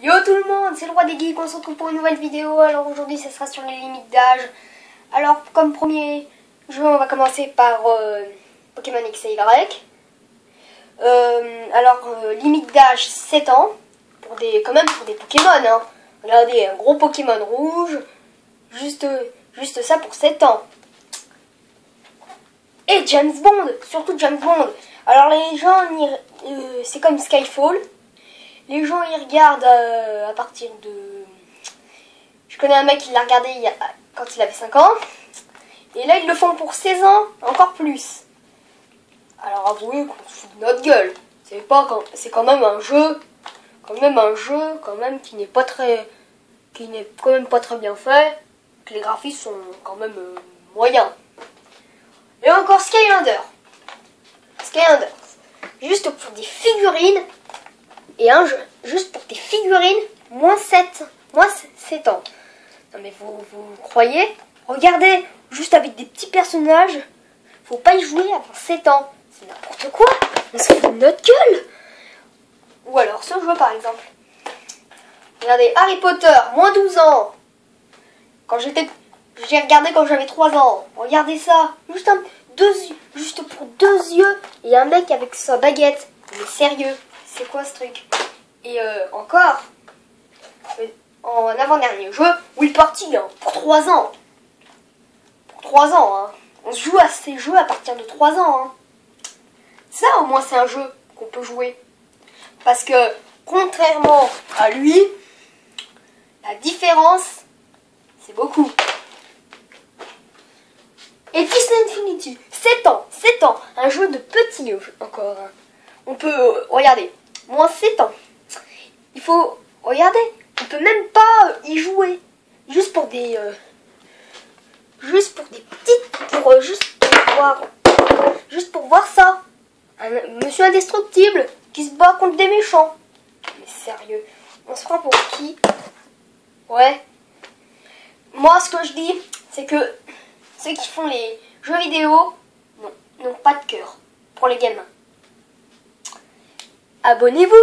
Yo tout le monde, c'est le roi des geeks, on se retrouve pour une nouvelle vidéo. Alors aujourd'hui ça sera sur les limites d'âge. Alors comme premier jeu on va commencer par Pokémon X et Y. Limite d'âge 7 ans, quand même pour des Pokémon hein. Regardez, un gros Pokémon rouge, juste ça pour 7 ans. Et James Bond, surtout James Bond. Alors les gens, c'est comme Skyfall. Les gens ils regardent à partir de... Je connais un mec qui l'a regardé quand il avait 5 ans. Et là ils le font pour 16 ans, encore plus. Alors avouez qu'on se fout de notre gueule. C'est quand même un jeu. Qui n'est pas très bien fait. Que les graphismes sont quand même moyens. Et encore Skylander. Juste pour des figurines. Et un jeu, juste pour des figurines, moins 7 ans. Non mais vous croyez? Regardez, juste avec des petits personnages, faut pas y jouer avant 7 ans. C'est n'importe quoi, on se fout de notre gueule. Ou alors ce jeu par exemple. Regardez, Harry Potter, moins 12 ans. J'ai regardé quand j'avais 3 ans. Regardez ça, juste pour 2 yeux. Et un mec avec sa baguette. Mais sérieux, c'est quoi ce truc? Et encore, en avant-dernier jeu, Will Party, hein, pour 3 ans. Pour 3 ans, hein. On se joue à ces jeux à partir de 3 ans. Hein. Ça, au moins, c'est un jeu qu'on peut jouer. Parce que, contrairement à lui, la différence, c'est beaucoup. Et Disney Infinity, 7 ans, un jeu de petits encore. Hein. On peut, regardez, moins 7 ans. Il faut, regardez, on peut même pas y jouer. Juste pour des voir ça. Un monsieur indestructible qui se bat contre des méchants. Mais sérieux, on se prend pour qui? Ouais. Moi, ce que je dis, c'est que ceux qui font les jeux vidéo n'ont pas de cœur pour les gamins. Abonnez-vous!